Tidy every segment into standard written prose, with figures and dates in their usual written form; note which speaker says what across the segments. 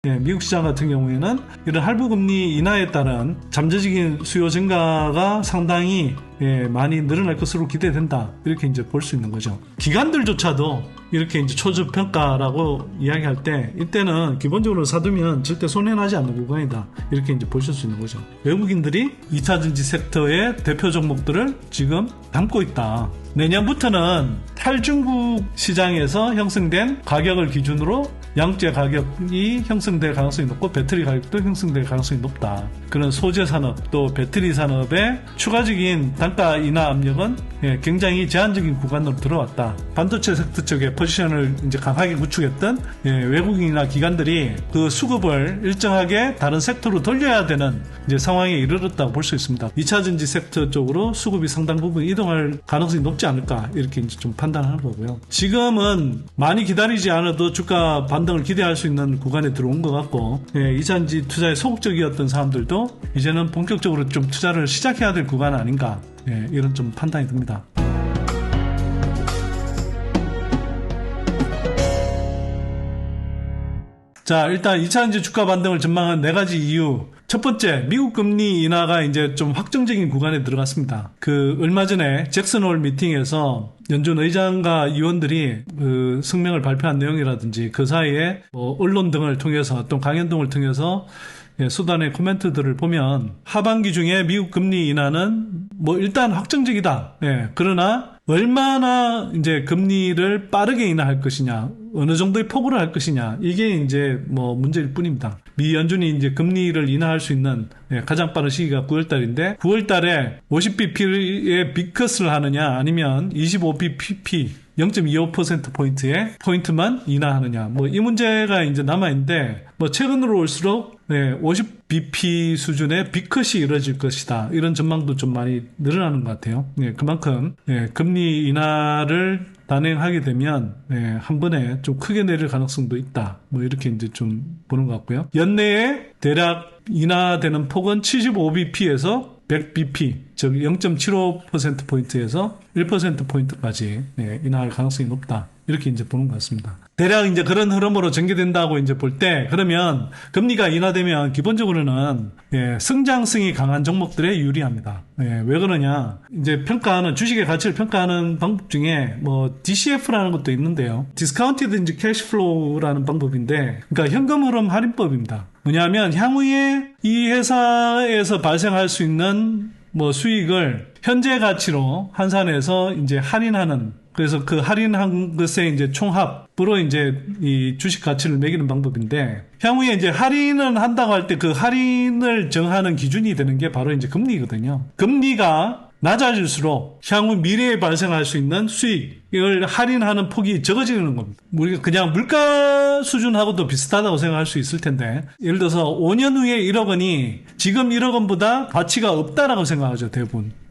Speaker 1: 미국 시장 같은 경우에는 이런 할부 금리 인하에 따른 잠재적인 수요 증가가 상당히 많이 늘어날 것으로 기대된다. 이렇게 이제 볼 수 있는 거죠. 기관들조차도 이렇게 이제 초저평가라고 이야기할 때 이때는 기본적으로 사두면 절대 손해나지 않는 구간이다. 이렇게 이제 보실 수 있는 거죠. 외국인들이 2차전지 섹터의 대표 종목들을 지금 담고 있다. 내년부터는 탈중국 시장에서 형성된 가격을 기준으로 양재 가격이 형성될 가능성이 높고 배터리 가격도 형성될 가능성이 높다. 그런 소재 산업 또 배터리 산업의 추가적인 단가 인하 압력은 굉장히 제한적인 구간으로 들어왔다. 반도체 섹터 쪽에 포지션을 이제 강하게 구축했던 외국인이나 기관들이 그 수급을 일정하게 다른 섹터로 돌려야 되는 이제 상황에 이르렀다고 볼 수 있습니다. 2차전지 섹터 쪽으로 수급이 상당 부분 이동할 가능성이 높지 않을까 이렇게 이제 좀 판단하는 거고요. 지금은 많이 기다리지 않아도 주가 반등을 기대할 수 있는 구간에 들어온 것 같고 2차전지 투자에 소극적이었던 사람들도 이제는 본격적으로 좀 투자를 시작해야 될 구간 아닌가 이런 좀 판단이 듭니다. 자, 일단 2차전지 주가 반등을 전망한 4가지 이유. 첫 번째, 미국 금리 인하가 이제 좀 확정적인 구간에 들어갔습니다. 얼마 전에 잭슨 홀 미팅에서 연준 의장과 의원들이 성명을 발표한 내용이라든지 그 사이에 언론 등을 통해서 또 강연 등을 통해서 수단의 코멘트들을 보면 하반기 중에 미국 금리 인하는 일단 확정적이다. 그러나 얼마나 이제 금리를 빠르게 인하할 것이냐, 어느 정도의 폭으로 할 것이냐, 이게 이제 문제일 뿐입니다. 미 연준이 이제 금리를 인하할 수 있는 가장 빠른 시기가 9월달인데 9월달에 50bp의 빅컷을 하느냐, 아니면 25bp 0.25%포인트의 포인트만 인하하느냐. 이 문제가 이제 남아있는데, 최근으로 올수록 50bp 수준의 빅컷이 이루어질 것이다. 이런 전망도 좀 많이 늘어나는 것 같아요. 그만큼, 금리 인하를 단행하게 되면, 한 번에 좀 크게 내릴 가능성도 있다. 이렇게 이제 좀 보는 것 같고요. 연내에 대략 인하되는 폭은 75bp에서 100bp, 즉 0.75%포인트에서 1%포인트까지 인하할 가능성이 높다. 이렇게 이제 보는 것 같습니다. 대략 이제 그런 흐름으로 전개된다고 이제 볼 때, 그러면 금리가 인하되면 기본적으로는 성장성이 강한 종목들에 유리합니다. 왜 그러냐? 이제 주식의 가치를 평가하는 방법 중에 DCF라는 것도 있는데요. Discounted Cash Flow라는 방법인데, 그러니까 현금 흐름 할인법입니다. 뭐냐면 향후에 이 회사에서 발생할 수 있는 수익을 현재 가치로 환산해서 이제 할인하는, 그래서 그 할인한 것에 이제 총합으로 이제 이 주식 가치를 매기는 방법인데, 향후에 이제 할인을 한다고 할 때 그 할인을 정하는 기준이 되는 게 바로 이제 금리거든요. 금리가 낮아질수록 향후 미래에 발생할 수 있는 수익을 할인하는 폭이 적어지는 겁니다. 우리가 그냥 물가 수준하고도 비슷하다고 생각할 수 있을 텐데, 예를 들어서 5년 후에 1억 원이 지금 1억 원보다 가치가 없다라고 생각하죠.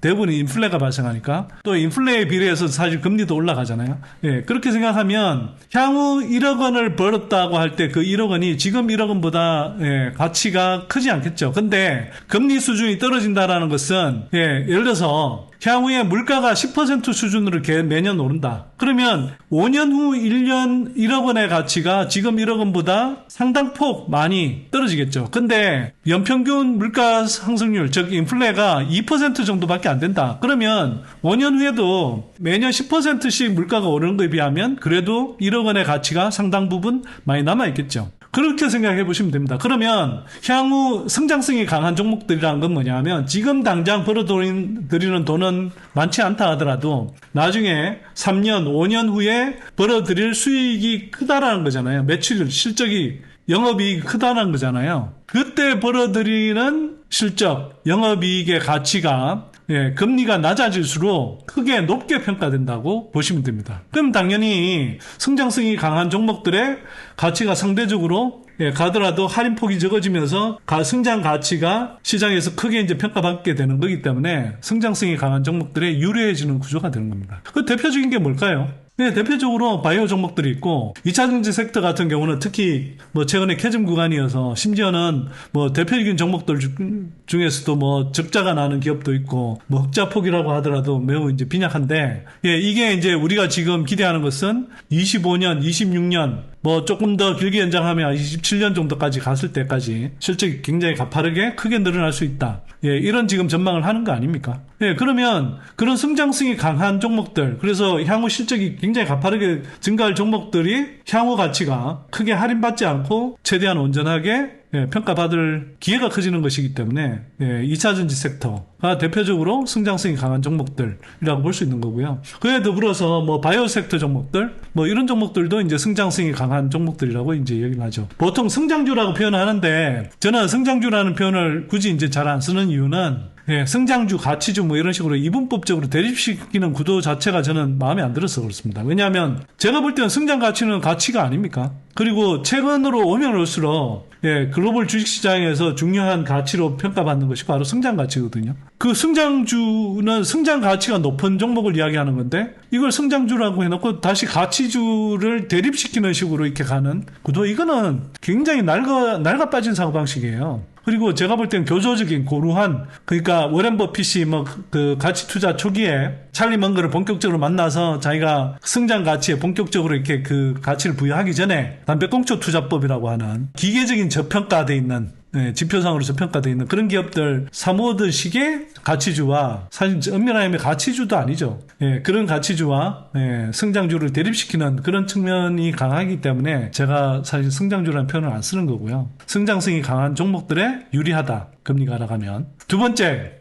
Speaker 1: 대부분이 인플레가 발생하니까. 또 인플레에 비례해서 사실 금리도 올라가잖아요. 그렇게 생각하면 향후 1억 원을 벌었다고 할 때 그 1억 원이 지금 1억 원보다 가치가 크지 않겠죠. 근데 금리 수준이 떨어진다라는 것은 예를 들어서 향후에 물가가 10% 수준으로 매년 오른다. 그러면 5년 후 1억 원의 가치가 지금 1억 원보다 상당폭 많이 떨어지겠죠. 근데 연평균 물가 상승률, 즉 인플레가 2% 정도밖에 안 된다. 그러면 5년 후에도 매년 10%씩 물가가 오르는 것에 비하면 그래도 1억 원의 가치가 상당 부분 많이 남아있겠죠. 그렇게 생각해 보시면 됩니다. 그러면 향후 성장성이 강한 종목들이라는 건 뭐냐면, 지금 당장 벌어들이는 돈은 많지 않다 하더라도 나중에 3년, 5년 후에 벌어들일 수익이 크다라는 거잖아요. 실적이, 영업이익이 크다라는 거잖아요. 그때 벌어들이는 실적, 영업이익의 가치가 금리가 낮아질수록 크게 높게 평가된다고 보시면 됩니다. 그럼 당연히 성장성이 강한 종목들의 가치가 상대적으로 가더라도 할인폭이 적어지면서 성장 가치가 시장에서 크게 이제 평가받게 되는 거기 때문에 성장성이 강한 종목들에 유리해지는 구조가 되는 겁니다. 그 대표적인 게 뭘까요? 대표적으로 바이오 종목들이 있고, 2차전지 섹터 같은 경우는 특히 최근에 캐즘 구간이어서 심지어는 대표적인 종목들 중에서도 적자가 나는 기업도 있고, 흑자폭이라고 하더라도 매우 이제 빈약한데, 이게 이제 우리가 지금 기대하는 것은 25년, 26년 뭐 조금 더 길게 연장하면 27년 정도까지 갔을 때까지 실적이 굉장히 가파르게 크게 늘어날 수 있다. 예, 이런 지금 전망을 하는 거 아닙니까? 예, 그러면 그런 성장성이 강한 종목들, 그래서 향후 실적이 굉장히 가파르게 증가할 종목들이 향후 가치가 크게 할인받지 않고 최대한 온전하게 평가받을 기회가 커지는 것이기 때문에 2차전지 섹터가 대표적으로 성장성이 강한 종목들이라고 볼 수 있는 거고요. 그에 더불어서 뭐 바이오 섹터 종목들, 뭐 이런 종목들도 이제 성장성이 강한 종목들이라고 이제 얘기를 하죠. 보통 성장주라고 표현하는데 저는 성장주라는 표현을 굳이 이제 잘 안 쓰는 이유는 성장주, 가치주 뭐 이런 식으로 이분법적으로 대립시키는 구도 자체가 저는 마음에 안 들어서 그렇습니다. 왜냐하면 제가 볼 때는 성장 가치는 가치가 아닙니까? 그리고 최근으로 오면 올수록 글로벌 주식시장에서 중요한 가치로 평가받는 것이 바로 성장 가치거든요. 그 성장주는 성장 가치가 높은 종목을 이야기하는 건데 이걸 성장주라고 해놓고 다시 가치주를 대립시키는 식으로 이렇게 가는 구도, 이거는 굉장히 낡아 빠진 사고방식이에요. 그리고 제가 볼 땐 교조적인 고루한, 그러니까 워렌 버핏이 뭐 그 가치 투자 초기에 찰리 먼거를 본격적으로 만나서 자기가 성장 가치에 본격적으로 이렇게 그 가치를 부여하기 전에 담배꽁초 투자법이라고 하는 기계적인 저평가돼 있는, 지표상으로 저평가되어 있는 그런 기업들 사모으던 식의 가치주와, 사실 엄밀하게 하면 가치주도 아니죠. 그런 가치주와 성장주를 대립시키는 그런 측면이 강하기 때문에 제가 사실 성장주라는 표현을 안 쓰는 거고요. 성장성이 강한 종목들에 유리하다, 금리가 하락하면. 두 번째,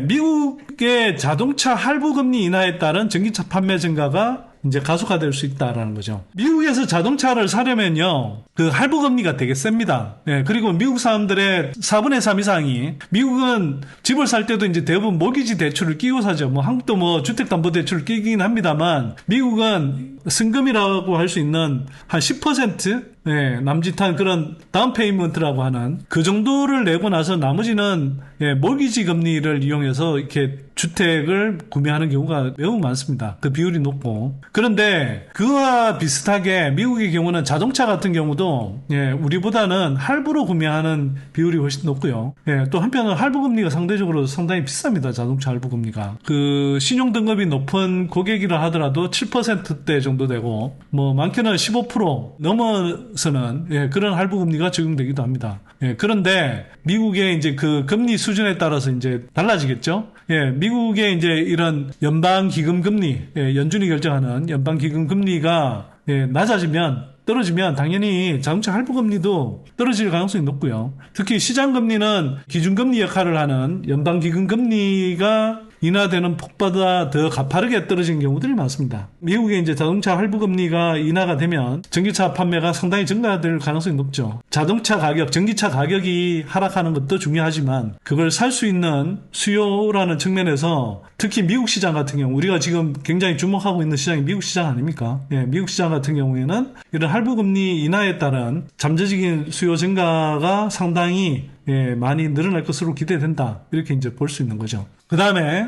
Speaker 1: 미국의 자동차 할부 금리 인하에 따른 전기차 판매 증가가 이제 가속화될 수 있다라는 거죠. 미국에서 자동차를 사려면요, 그 할부 금리가 되게 셉니다. 그리고 미국 사람들의 4분의 3 이상이, 미국은 집을 살 때도 이제 대부분 모기지 대출을 끼고 사죠. 뭐 한국도 뭐 주택담보대출을 끼긴 합니다만, 미국은 승금이라고 할 수 있는 한 10%? 남짓한 그런 다운 페이먼트라고 하는 그 정도를 내고 나서 나머지는 모기지 금리를 이용해서 이렇게 주택을 구매하는 경우가 매우 많습니다. 그 비율이 높고. 그런데 그와 비슷하게 미국의 경우는 자동차 같은 경우도 우리보다는 할부로 구매하는 비율이 훨씬 높고요. 또 한편은 할부 금리가 상대적으로 상당히 비쌉니다. 자동차 할부 금리가. 그 신용 등급이 높은 고객이라 하더라도 7%대 정도 되고, 뭐 많게는 15% 넘어서는 그런 할부 금리가 적용되기도 합니다. 그런데 미국의 이제 그 금리 수준에 따라서 이제 달라지겠죠. 미국의 이제 이런 연방 기금 금리, 연준이 결정하는 연방 기금 금리가 떨어지면 당연히 자동차 할부 금리도 떨어질 가능성이 높고요. 특히 시장 금리는 기준 금리 역할을 하는 연방 기금 금리가 인하되는 폭보다 더 가파르게 떨어진 경우들이 많습니다. 미국의 이제 자동차 할부 금리가 인하가 되면 전기차 판매가 상당히 증가될 가능성이 높죠. 자동차 가격, 전기차 가격이 하락하는 것도 중요하지만 그걸 살 수 있는 수요라는 측면에서 특히 미국 시장 같은 경우, 우리가 지금 굉장히 주목하고 있는 시장이 미국 시장 아닙니까? 미국 시장 같은 경우에는 이런 할부 금리 인하에 따른 잠재적인 수요 증가가 상당히 많이 늘어날 것으로 기대된다, 이렇게 이제 볼 수 있는 거죠. 그 다음에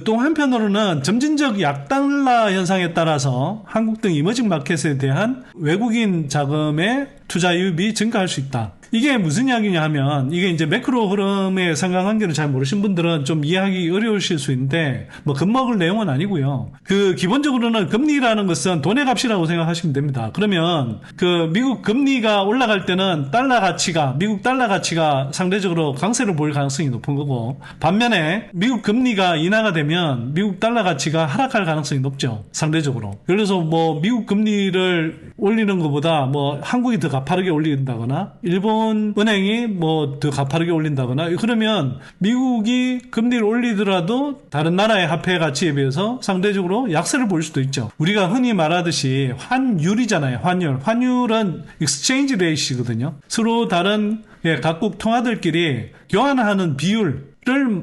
Speaker 1: 또 한편으로는 점진적 약달러 현상에 따라서 한국 등 이머징 마켓에 대한 외국인 자금의 투자 유입이 증가할 수 있다. 이게 무슨 이야기냐 하면, 이게 이제 매크로 흐름의 상관관계를 잘 모르신 분들은 좀 이해하기 어려우실 수 있는데, 뭐 겁먹을 내용은 아니고요. 그 기본적으로는 금리라는 것은 돈의 값이라고 생각하시면 됩니다. 그러면 그 미국 금리가 올라갈 때는 미국 달러 가치가 상대적으로 강세를 보일 가능성이 높은 거고, 반면에 미국 금리가 인하가 되면 미국 달러 가치가 하락할 가능성이 높죠. 상대적으로. 그래서 뭐 미국 금리를 올리는 것보다 뭐 한국이 더 가파르게 올린다거나 일본 은행이 뭐 더 가파르게 올린다거나, 그러면 미국이 금리를 올리더라도 다른 나라의 화폐 가치에 비해서 상대적으로 약세를 보일 수도 있죠. 우리가 흔히 말하듯이 환율이잖아요. 환율은 exchange rate이거든요. 서로 다른 각국 통화들끼리 교환하는 비율을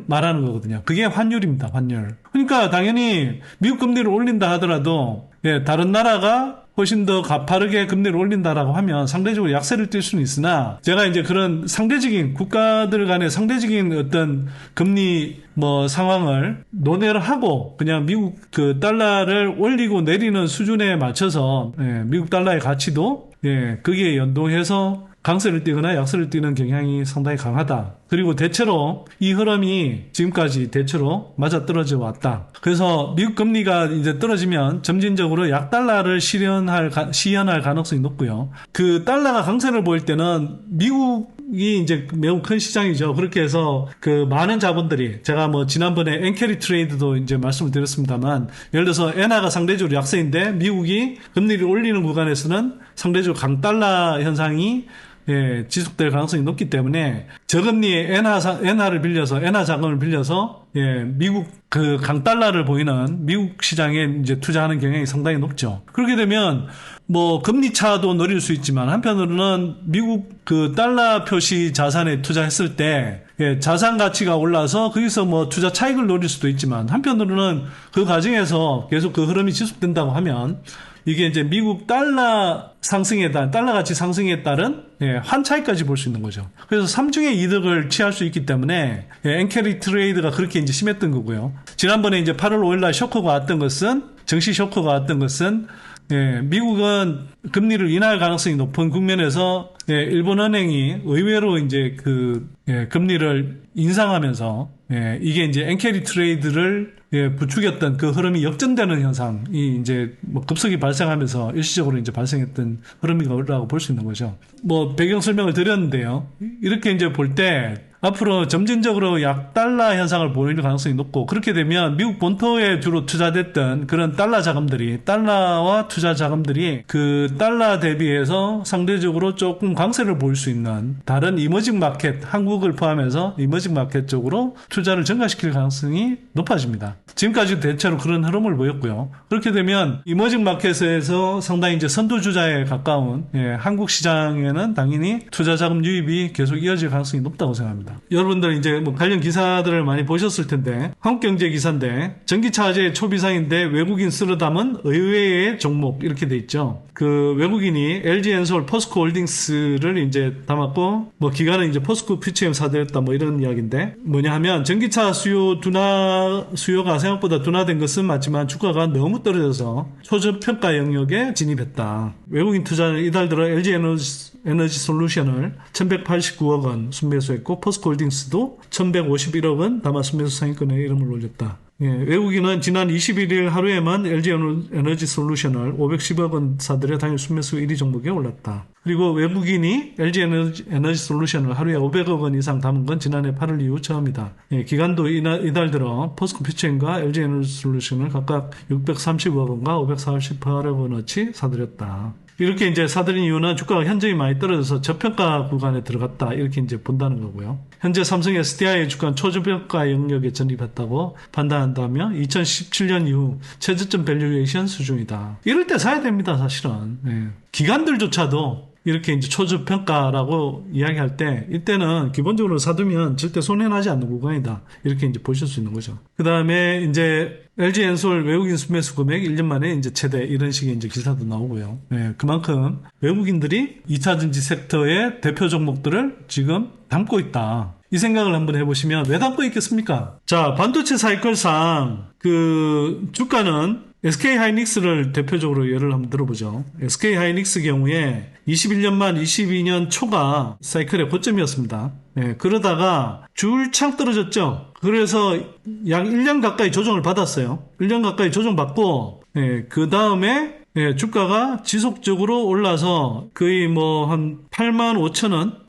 Speaker 1: 말하는 거거든요. 그게 환율입니다. 환율. 그러니까 당연히 미국 금리를 올린다 하더라도 다른 나라가 훨씬 더 가파르게 금리를 올린다라고 하면 상대적으로 약세를 띌 수는 있으나, 제가 이제 그런 상대적인 국가들 간의 상대적인 어떤 금리 상황을 논의를 하고 그냥 미국 그 달러를 올리고 내리는 수준에 맞춰서 미국 달러의 가치도 거기에 연동해서 강세를 띠거나 약세를 띠는 경향이 상당히 강하다, 그리고 대체로 이 흐름이 지금까지 대체로 맞아떨어져 왔다. 그래서 미국 금리가 이제 떨어지면 점진적으로 약달러를 시연할 가능성이 높고요. 그 달러가 강세를 보일 때는 미국이 이제 매우 큰 시장이죠. 그렇게 해서 그 많은 자본들이 제가 뭐 지난번에 엔캐리 트레이드도 이제 말씀을 드렸습니다만 예를 들어서 엔화가 상대적으로 약세인데 미국이 금리를 올리는 구간에서는 상대적으로 강달러 현상이 지속될 가능성이 높기 때문에 저금리에 엔화를 빌려서 엔화 자금을 빌려서 미국 그 강달러를 보이는 미국 시장에 이제 투자하는 경향이 상당히 높죠. 그렇게 되면 뭐 금리 차도 노릴 수 있지만 한편으로는 미국 그 달러 표시 자산에 투자했을 때 자산 가치가 올라서 거기서 뭐 투자 차익을 노릴 수도 있지만 한편으로는 그 과정에서 계속 그 흐름이 지속된다고 하면 이게 이제 미국 달러 상승에 따른, 달러 가치 상승에 따른 환차익까지 볼 수 있는 거죠. 그래서 3중의 이득을 취할 수 있기 때문에 엔캐리 트레이드가 그렇게 이제 심했던 거고요. 지난번에 이제 8월 5일 날 쇼크가 왔던 것은, 증시 쇼크가 왔던 것은 미국은 금리를 인하할 가능성이 높은 국면에서 일본은행이 의외로 이제 금리를 인상하면서 이게 이제 엔캐리 트레이드를 부추겼던 그 흐름이 역전되는 현상이 이제 뭐 급속히 발생하면서 일시적으로 이제 발생했던 흐름이라고 볼 수 있는 거죠. 뭐 배경 설명을 드렸는데요. 이렇게 이제 볼 때 앞으로 점진적으로 약달러 현상을 보일 가능성이 높고 그렇게 되면 미국 본토에 주로 투자됐던 그런 달러 자금들이 달러와 투자 자금들이 그 달러 대비해서 상대적으로 조금 강세를 보일 수 있는 다른 이머징 마켓 한국을 포함해서 이머징 마켓 쪽으로 투자를 증가시킬 가능성이 높아집니다. 지금까지 대체로 그런 흐름을 보였고요. 그렇게 되면 이머징 마켓에서 상당히 이제 선두주자에 가까운 한국 시장에는 당연히 투자 자금 유입이 계속 이어질 가능성이 높다고 생각합니다. 여러분들 이제 뭐 관련 기사들을 많이 보셨을 텐데 한국경제 기사인데 전기차 화재 초비상인데 외국인 쓸어 담은 의외의 종목 이렇게 돼 있죠. 그 외국인이 LG엔솔, 포스코 홀딩스를 이제 담았고 뭐 기간은 이제 포스코 퓨처엠 사들였다 뭐 이런 이야기인데 뭐냐 하면 전기차 수요가 생각보다 둔화된 것은 맞지만 주가가 너무 떨어져서 초저평가 영역에 진입했다. 외국인 투자는 이달 들어 LG 에너지 솔루션을 1189억 원 순매수했고 포스코 홀딩스도 1151억 원 담아 순매수 상위권에 이름을 올렸다. 외국인은 지난 21일 하루에만 LG 에너지 솔루션을 510억 원 사들여 당일 순매수 1위 종목에 올랐다. 그리고 외국인이 LG 에너지 솔루션을 하루에 500억 원 이상 담은 건 지난해 8월 이후 처음이다. 기간도 이달 들어 포스코 퓨처엠과 LG 에너지 솔루션을 각각 630억 원과 548억 원어치 사들였다. 이렇게 이제 사들인 이유는 주가가 현저히 많이 떨어져서 저평가 구간에 들어갔다. 이렇게 이제 본다는 거고요. 현재 삼성 SDI의 주가는 초저평가 영역에 진입했다고 판단한다며 2017년 이후 최저점 밸류에이션 수준이다. 이럴 때 사야 됩니다, 사실은. 기관들조차도 이렇게 이제 초저평가라고 이야기할 때 이때는 기본적으로 사두면 절대 손해나지 않는 구간이다. 이렇게 이제 보실 수 있는 거죠. 그 다음에 이제 LG엔솔 외국인 순매수 금액 1년 만에 이제 최대 이런 식의 이제 기사도 나오고요. 그만큼 외국인들이 2차전지 섹터의 대표 종목들을 지금 담고 있다. 이 생각을 한번 해보시면 왜 담고 있겠습니까? 자, 반도체 사이클상 그 주가는 SK하이닉스를 대표적으로 예를 한번 들어보죠. SK하이닉스 경우에 21년 말 22년 초가 사이클의 고점이었습니다. 그러다가 줄창 떨어졌죠. 그래서 약 1년 가까이 조정을 받았어요. 1년 가까이 조정받고 그 다음에 주가가 지속적으로 올라서 거의 뭐 한 8만 5천 원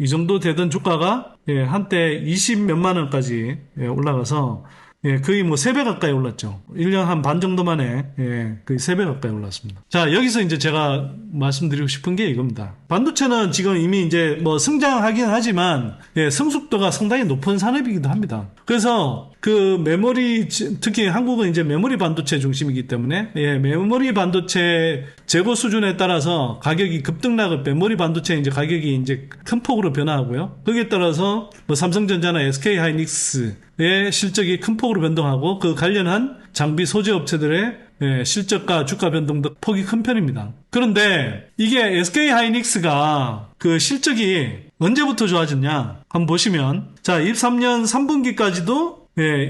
Speaker 1: 이 정도 되던 주가가 한때 20 몇만 원까지 올라가서 거의 뭐 3배 가까이 올랐죠. 1년 한 반 정도 만에 거의 3배 가까이 올랐습니다. 자, 여기서 이제 제가 말씀드리고 싶은 게 이겁니다. 반도체는 지금 이미 이제 뭐 성장하긴 하지만 성숙도가 상당히 높은 산업이기도 합니다. 그래서 그 메모리, 특히 한국은 이제 메모리 반도체 중심이기 때문에 메모리 반도체 재고 수준에 따라서 가격이 급등락을 메모리 반도체 이제 가격이 이제 큰 폭으로 변화하고요. 거기에 따라서 뭐 삼성전자나 SK하이닉스의 실적이 큰 폭으로 변동하고 그 관련한 장비 소재 업체들의 실적과 주가 변동도 폭이 큰 편입니다. 그런데 이게 SK하이닉스가 그 실적이 언제부터 좋아졌냐 한번 보시면 자 23년 3분기까지도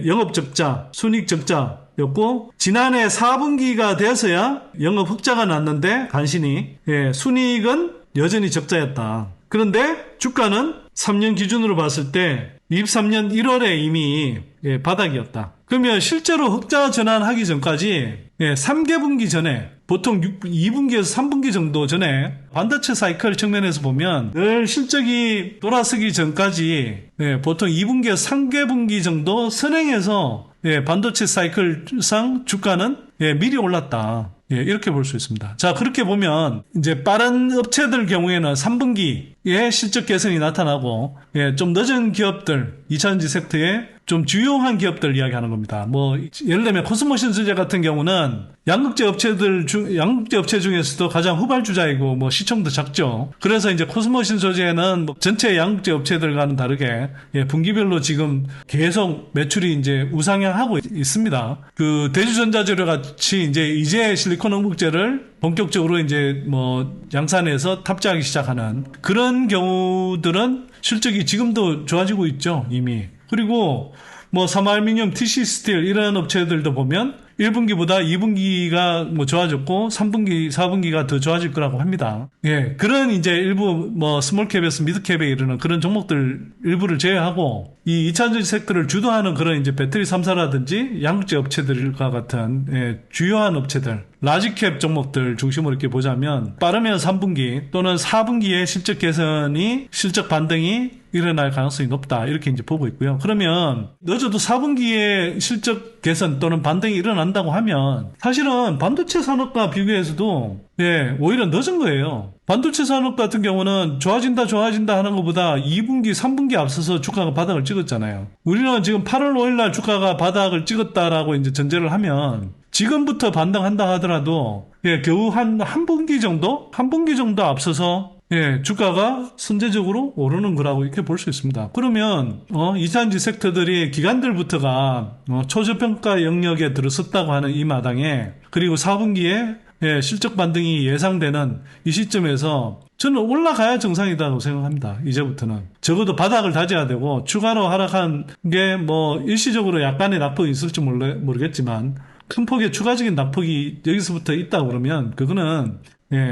Speaker 1: 영업 적자, 순익 적자였고 지난해 4분기가 돼서야 영업 흑자가 났는데 간신히 순이익은 여전히 적자였다. 그런데 주가는 3년 기준으로 봤을 때 23년 1월에 이미 바닥이었다. 그러면 실제로 흑자 전환하기 전까지 3개분기 전에 보통 2분기에서 3분기 정도 전에 반도체 사이클 측면에서 보면 늘 실적이 돌아서기 전까지 보통 2분기에서 3개분기 정도 선행해서 반도체 사이클상 주가는 미리 올랐다. 이렇게 볼 수 있습니다. 자, 그렇게 보면 이제 빠른 업체들 경우에는 3분기에 실적 개선이 나타나고 좀 늦은 기업들, 2차전지 섹터에 좀 주요한 기업들 이야기하는 겁니다. 뭐 예를 들면 코스모신 소재 같은 경우는 양극재 업체 중에서도 가장 후발주자이고 뭐 시총도 작죠. 그래서 이제 코스모신 소재는 뭐 전체 양극재 업체들과는 다르게 분기별로 지금 계속 매출이 이제 우상향하고 있습니다. 그 대주전자재료 같이 이제 실리콘 응급제를 본격적으로 이제 뭐 양산해서 탑재하기 시작하는 그런 경우들은 실적이 지금도 좋아지고 있죠, 이미. 그리고 뭐 삼화알루미늄, TC스틸 이런 업체들도 보면 1분기보다 2분기가 뭐 좋아졌고 3분기, 4분기가 더 좋아질 거라고 합니다. 그런 이제 일부 뭐 스몰캡에서 미드캡에 이르는 그런 종목들 일부를 제외하고 이 2차전지 섹터를 주도하는 그런 이제 배터리 3사라든지 양극재 업체들과 같은 주요한 업체들, 라지캡 종목들 중심으로 이렇게 보자면 빠르면 3분기 또는 4분기에 실적 반등이 일어날 가능성이 높다. 이렇게 이제 보고 있고요. 그러면 늦어도 4분기에 실적 개선 또는 반등이 일어난다고 하면 사실은 반도체 산업과 비교해서도 오히려 늦은 거예요. 반도체 산업 같은 경우는 좋아진다 하는 것보다 2분기, 3분기 앞서서 주가가 바닥을 찍었잖아요. 우리는 지금 8월 5일 날 주가가 바닥을 찍었다라고 이제 전제를 하면 지금부터 반등한다 하더라도 겨우 한 분기 정도 앞서서 주가가 선제적으로 오르는 거라고 이렇게 볼 수 있습니다. 그러면 2차전지 섹터들이 기관들부터가 초저평가 영역에 들어섰다고 하는 이 마당에 그리고 4분기에 실적 반등이 예상되는 이 시점에서 저는 올라가야 정상이라고 생각합니다. 이제부터는. 적어도 바닥을 다져야 되고 추가로 하락한 게 뭐 일시적으로 약간의 낙폭이 있을지 모르겠지만 큰 폭의 추가적인 낙폭이 여기서부터 있다고 그러면 그거는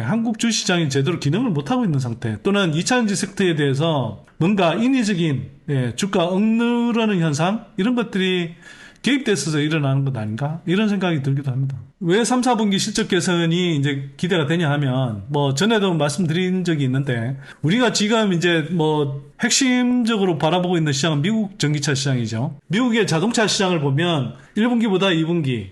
Speaker 1: 한국 주시장이 제대로 기능을 못하고 있는 상태 또는 2차전지 섹터에 대해서 뭔가 인위적인 주가 억누르는 현상 이런 것들이 개입돼서 일어나는 것 아닌가 이런 생각이 들기도 합니다. 왜 3, 4분기 실적 개선이 이제 기대가 되냐 하면 뭐 전에도 말씀드린 적이 있는데 우리가 지금 이제 뭐 핵심적으로 바라보고 있는 시장은 미국 전기차 시장이죠. 미국의 자동차 시장을 보면 1분기보다 2분기,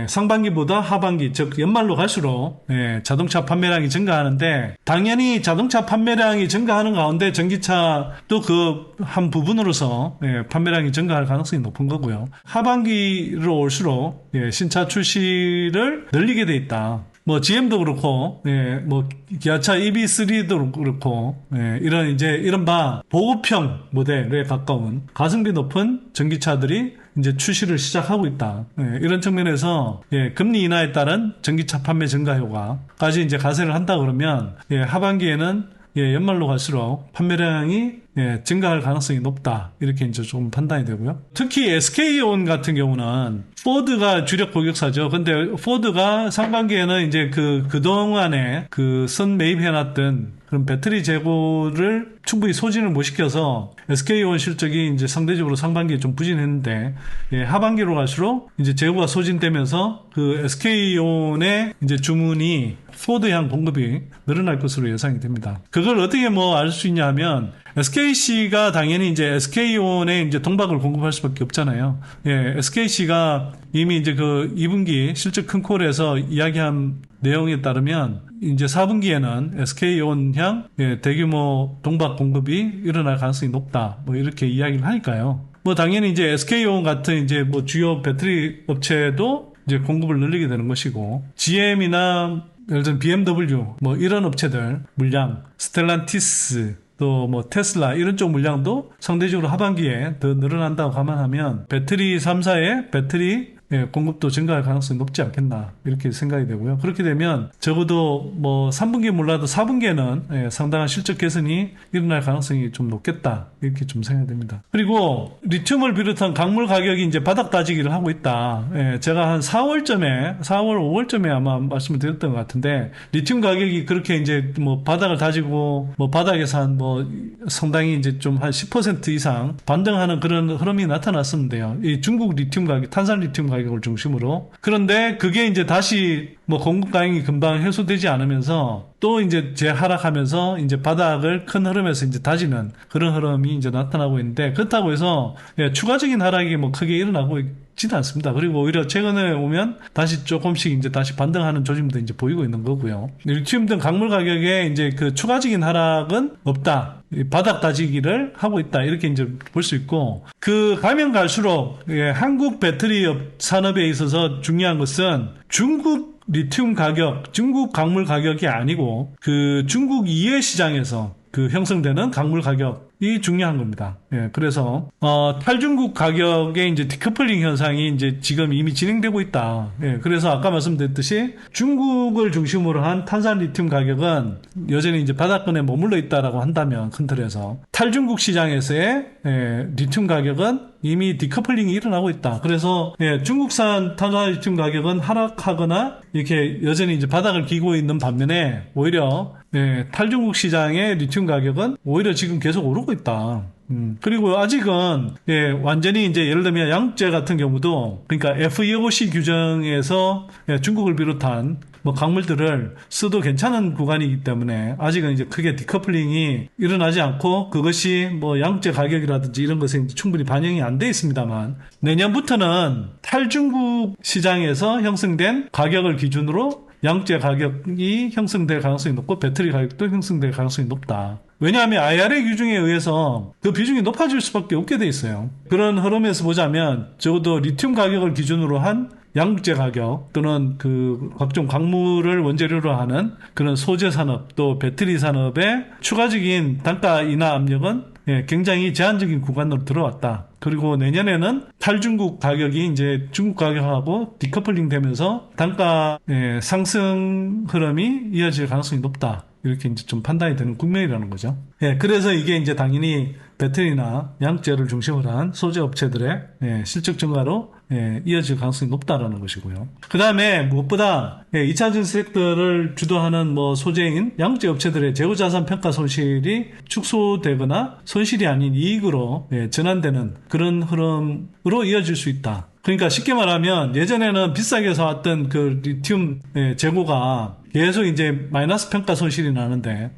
Speaker 1: 상반기보다 하반기, 즉 연말로 갈수록 자동차 판매량이 증가하는데 당연히 자동차 판매량이 증가하는 가운데 전기차도 그 한 부분으로서 판매량이 증가할 가능성이 높은 거고요. 하반기로 올수록 신차 출시를 늘리게 돼 있다. 뭐 GM도 그렇고, 뭐 기아차 EV3도 그렇고, 이런 이제 이른바 보급형 모델에 가까운 가성비 높은 전기차들이 이제 출시를 시작하고 있다. 이런 측면에서 금리 인하에 따른 전기차 판매 증가 효과까지 이제 가세를 한다 그러면 하반기에는 연말로 갈수록 판매량이 증가할 가능성이 높다. 이렇게 이제 좀 판단이 되고요. 특히 SK온 같은 경우는 포드가 주력 고객사죠. 근데 포드가 상반기에는 이제 그동안에 선 매입해놨던 그런 배터리 재고를 충분히 소진을 못 시켜서 SK온 실적이 이제 상대적으로 상반기에 좀 부진했는데 하반기로 갈수록 이제 재고가 소진되면서 그 SK온의 이제 주문이 포드향 공급이 늘어날 것으로 예상이 됩니다. 그걸 어떻게 뭐 알 수 있냐 하면 SKC가 당연히 이제 SK온에 이제 동박을 공급할 수밖에 없잖아요. SKC가 이미 이제 그 2분기 실적 큰 콜에서 이야기한 내용에 따르면 이제 4분기에는 SK온향 대규모 동박 공급이 일어날 가능성이 높다. 뭐 이렇게 이야기를 하니까요. 뭐 당연히 이제 SK온 같은 이제 뭐 주요 배터리 업체도 이제 공급을 늘리게 되는 것이고 GM이나 예를 들면 BMW 뭐 이런 업체들 물량, 스텔란티스 또 뭐 테슬라 이런 쪽 물량도 상대적으로 하반기에 더 늘어난다고 감안하면 배터리 3사의 배터리 공급도 증가할 가능성이 높지 않겠나 이렇게 생각이 되고요. 그렇게 되면 적어도 뭐 3분기 몰라도 4분기에는 상당한 실적 개선이 일어날 가능성이 좀 높겠다 이렇게 좀 생각이 됩니다. 그리고 리튬을 비롯한 광물 가격이 이제 바닥 다지기를 하고 있다. 제가 한 4월, 5월쯤에 아마 말씀을 드렸던 것 같은데 리튬 가격이 그렇게 이제 뭐 바닥을 다지고 뭐 바닥에서 한 뭐 상당히 이제 좀 한 10% 이상 반등하는 그런 흐름이 나타났었는데요. 이 중국 리튬 가격, 탄산 리튬 가격을 중심으로. 그런데 그게 이제 다시 뭐 공급 과잉이 금방 해소되지 않으면서 또 이제 재하락하면서 이제 바닥을 큰 흐름에서 이제 다지는 그런 흐름이 이제 나타나고 있는데 그렇다고 해서 추가적인 하락이 뭐 크게 일어나고 있지는 않습니다. 그리고 오히려 최근에 오면 다시 조금씩 이제 다시 반등하는 조짐도 이제 보이고 있는 거고요. 리튬 등 광물 가격에 이제 그 추가적인 하락은 없다. 바닥 다지기를 하고 있다. 이렇게 이제 볼 수 있고 그 가면 갈수록 한국 배터리 산업에 있어서 중요한 것은 중국 리튬 가격, 중국 광물 가격이 아니고 그 중국 이해 시장에서 그 형성되는 광물 가격이 중요한 겁니다. 그래서 탈중국 가격의 이제 디커플링 현상이 이제 지금 이미 진행되고 있다. 그래서 아까 말씀드렸듯이 중국을 중심으로 한 탄산 리튬 가격은 여전히 이제 바닥권에 머물러 있다라고 한다면 큰 틀에서 탈중국 시장에서의 리튬 가격은 이미 디커플링이 일어나고 있다. 그래서 중국산 탄산 리튬 가격은 하락하거나 이렇게 여전히 이제 바닥을 기고 있는 반면에 오히려 탈중국 시장의 리튬 가격은 오히려 지금 계속 오르고 있다. 그리고 아직은 완전히 이제 예를 들면 양재 같은 경우도 그러니까 FEOC 규정에서 중국을 비롯한 뭐 광물들을 써도 괜찮은 구간이기 때문에 아직은 이제 크게 디커플링이 일어나지 않고 그것이 뭐 양재 가격이라든지 이런 것에 이제 충분히 반영이 안 돼 있습니다만 내년부터는 탈중국 시장에서 형성된 가격을 기준으로 양재 가격이 형성될 가능성이 높고 배터리 가격도 형성될 가능성이 높다. 왜냐하면 IRA 규정에 의해서 그 비중이 높아질 수밖에 없게 돼 있어요. 그런 흐름에서 보자면 적어도 리튬 가격을 기준으로 한 양재 가격 또는 그 각종 광물을 원재료로 하는 그런 소재 산업 또 배터리 산업의 추가적인 단가 인하 압력은 굉장히 제한적인 구간으로 들어왔다. 그리고 내년에는 탈중국 가격이 이제 중국 가격하고 디커플링 되면서 단가 상승 흐름이 이어질 가능성이 높다. 이렇게 이제 좀 판단이 되는 국면이라는 거죠. 그래서 이게 이제 당연히 배터리나 양재를 중심으로 한 소재 업체들의 실적 증가로 이어질 가능성이 높다라는 것이고요. 그 다음에 무엇보다 2차 전지 섹터를 주도하는 뭐 소재인 양재 업체들의 재고자산 평가 손실이 축소되거나 손실이 아닌 이익으로 전환되는 그런 흐름으로 이어질 수 있다. 그러니까 쉽게 말하면 예전에는 비싸게 사왔던 그 리튬 재고가 계속 이제 마이너스 평가 손실이 나는데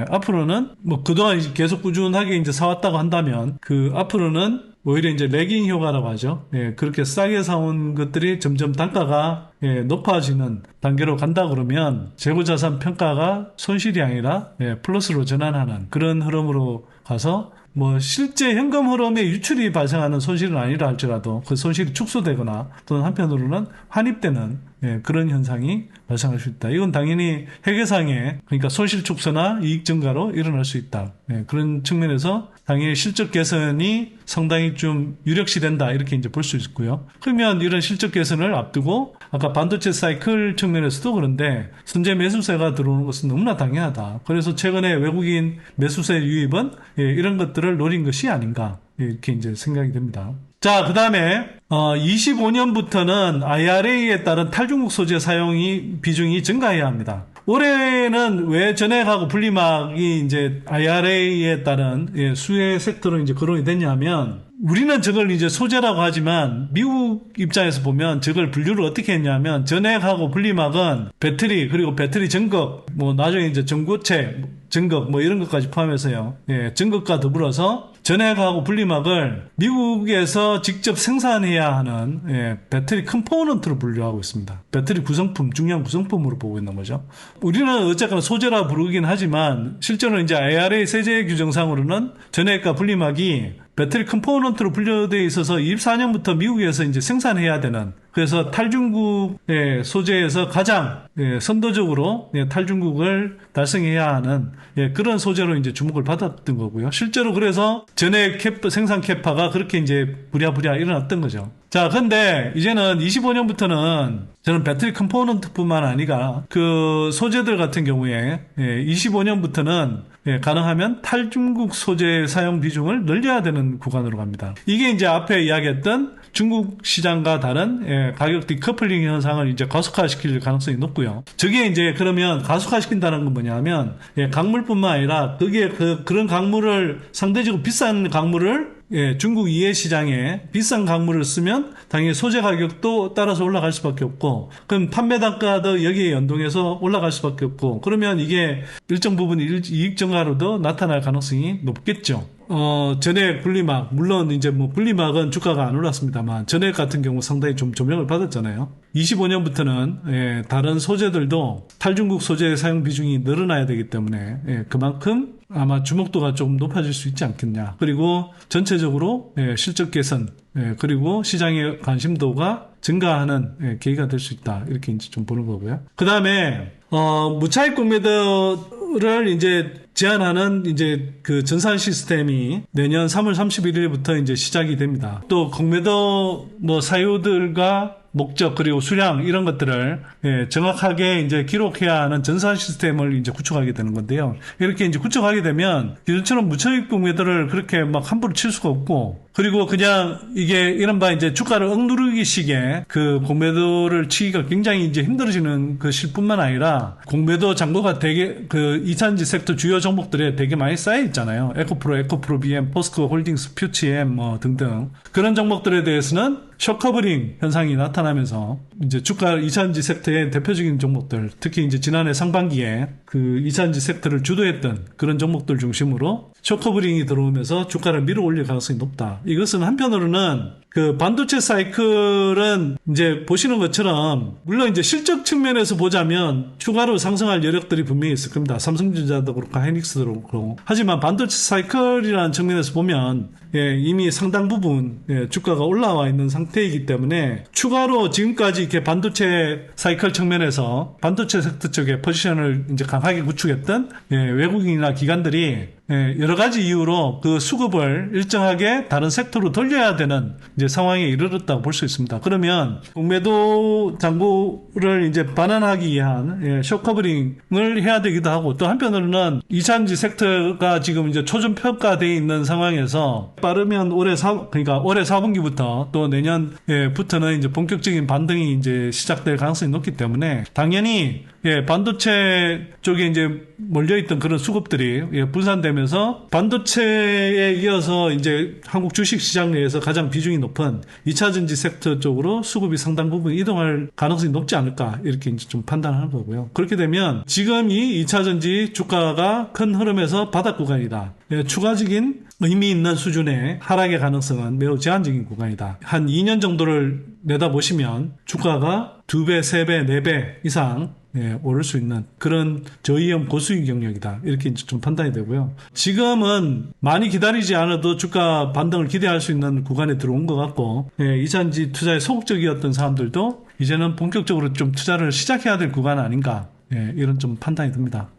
Speaker 1: 앞으로는 뭐 그동안 계속 꾸준하게 이제 사왔다고 한다면 그 앞으로는 오히려 이제 레깅 효과라고 하죠. 그렇게 싸게 사온 것들이 점점 단가가 높아지는 단계로 간다 그러면 재고자산 평가가 손실이 아니라 플러스로 전환하는 그런 흐름으로 가서 뭐 실제 현금 흐름에 유출이 발생하는 손실은 아니라 할지라도 그 손실이 축소되거나 또는 한편으로는 환입되는 그런 현상이 발생할 수 있다. 이건 당연히 회계상에 그러니까 손실 축소나 이익 증가로 일어날 수 있다. 그런 측면에서 당연히 실적 개선이 상당히 좀 유력시 된다. 이렇게 이제 볼 수 있고요. 그러면 이런 실적 개선을 앞두고 아까 반도체 사이클 측면에서도 그런데 선제 매수세가 들어오는 것은 너무나 당연하다. 그래서 최근에 외국인 매수세 유입은 이런 것들을 노린 것이 아닌가. 이렇게 이제 생각이 됩니다. 자, 그 다음에 25년부터는 IRA에 따른 탈중국 소재 사용이 비중이 증가해야 합니다. 올해는 왜 전액하고 분리막이 이제 IRA에 따른 수혜 섹터로 이제 거론이 됐냐면 우리는 저걸 이제 소재라고 하지만 미국 입장에서 보면 저걸 분류를 어떻게 했냐면 전액하고 분리막은 배터리 그리고 배터리 전극 뭐 나중에 이제 전고체 전극 뭐 이런 것까지 포함해서요. 전극과 더불어서 전액하고 분리막을 미국에서 직접 생산해야 하는 배터리 컴포넌트로 분류하고 있습니다. 배터리 구성품, 중요한 구성품으로 보고 있는 거죠. 우리는 어쨌거나 소재라 부르긴 하지만 실제로 이제 IRA 세제 규정상으로는 전액과 분리막이 배터리 컴포넌트로 분류되어 있어서 24년부터 미국에서 이제 생산해야 되는 그래서 탈중국의 소재에서 가장 선도적으로 탈중국을 달성해야 하는 그런 소재로 이제 주목을 받았던 거고요. 실제로 그래서 전액 생산 캐파가 그렇게 이제 부랴부랴 일어났던 거죠. 자, 근데 이제는 25년부터는 저는 배터리 컴포넌트뿐만 아니라 그 소재들 같은 경우에 25년부터는 가능하면 탈중국 소재 사용 비중을 늘려야 되는 구간으로 갑니다. 이게 이제 앞에 이야기했던 중국 시장과 다른 가격 디커플링 현상을 이제 가속화시킬 가능성이 높고요. 저게 이제 그러면 가속화시킨다는 건 뭐냐면 강물뿐만 아니라 그게 그런 강물을 상대적으로 비싼 강물을 중국 이해 시장에 비싼 강물을 쓰면 당연히 소재 가격도 따라서 올라갈 수밖에 없고, 그럼 판매 단가도 여기에 연동해서 올라갈 수밖에 없고, 그러면 이게 일정 부분 이익 증가로도 나타날 가능성이 높겠죠. 전액 분리막, 물론 이제 뭐 분리막은 주가가 안 올랐습니다만 전액 같은 경우 상당히 좀 조명을 받았잖아요. 25년부터는 다른 소재들도 탈중국 소재 사용 비중이 늘어나야 되기 때문에 그만큼 아마 주목도가 좀 높아질 수 있지 않겠냐. 그리고 전체적으로 실적 개선, 그리고 시장의 관심도가 증가하는 계기가 될 수 있다. 이렇게 이제 좀 보는 거고요. 그 다음에 무차익 공매도를 이제 제한하는 이제 그 전산 시스템이 내년 3월 31일부터 이제 시작이 됩니다. 또 공매도 뭐 사유들과 목적 그리고 수량 이런 것들을 정확하게 이제 기록해야 하는 전산 시스템을 이제 구축하게 되는 건데요. 이렇게 이제 구축하게 되면 기존처럼 무차익 공매도를 그렇게 막 함부로 칠 수가 없고, 그리고 그냥 이게 이른바 이제 주가를 억누르기식의 그 공매도를 치기가 굉장히 이제 힘들어지는 것일 뿐만 아니라 공매도 잔고가 되게 그 2차전지 섹터 주요 종목들에 되게 많이 쌓여 있잖아요. 에코프로 BM, 포스코 홀딩스, 퓨치엠 뭐 등등. 그런 종목들에 대해서는 숏커버링 현상이 나타나면서 이제 주가 2차전지 섹터의 대표적인 종목들, 특히 이제 지난해 상반기에 그 2차전지 섹터를 주도했던 그런 종목들 중심으로 숏커버링이 들어오면서 주가를 밀어 올릴 가능성이 높다. 이것은 한편으로는 그 반도체 사이클은 이제 보시는 것처럼 물론 이제 실적 측면에서 보자면 추가로 상승할 여력들이 분명히 있을 겁니다. 삼성전자도 그렇고 하이닉스도 그렇고. 하지만 반도체 사이클이라는 측면에서 보면 이미 상당 부분 주가가 올라와 있는 상태이기 때문에 추가로 지금까지 이렇게 반도체 사이클 측면에서 반도체 섹터 쪽에 포지션을 이제 강하게 구축했던 외국인이나 기관들이 여러 가지 이유로 그 수급을 일정하게 다른 섹터로 돌려야 되는 이제 상황에 이르렀다고 볼 수 있습니다. 그러면 공매도 잔고를 이제 반환하기 위한 숏커버링을 해야 되기도 하고, 또 한편으로는 2차전지 섹터가 지금 이제 초전평가되어 있는 상황에서 빠르면 올해 4분기부터 또 내년부터는 이제 본격적인 반등이 이제 시작될 가능성이 높기 때문에 당연히 반도체 쪽에 이제 몰려있던 그런 수급들이 분산되면서 반도체에 이어서 이제 한국 주식 시장 내에서 가장 비중이 높은 2차전지 섹터 쪽으로 수급이 상당 부분 이동할 가능성이 높지 않을까, 이렇게 이제 좀 판단하는 거고요. 그렇게 되면 지금 이 2차전지 주가가 큰 흐름에서 바닥 구간이다. 추가적인 의미 있는 수준의 하락의 가능성은 매우 제한적인 구간이다. 한 2년 정도를 내다보시면 주가가 2배, 3배, 4배 이상 오를 수 있는 그런 저위험 고수익 영역이다. 이렇게 이제 좀 판단이 되고요. 지금은 많이 기다리지 않아도 주가 반등을 기대할 수 있는 구간에 들어온 것 같고, 2차전지 투자에 소극적이었던 사람들도 이제는 본격적으로 좀 투자를 시작해야 될 구간 아닌가, 이런 좀 판단이 듭니다.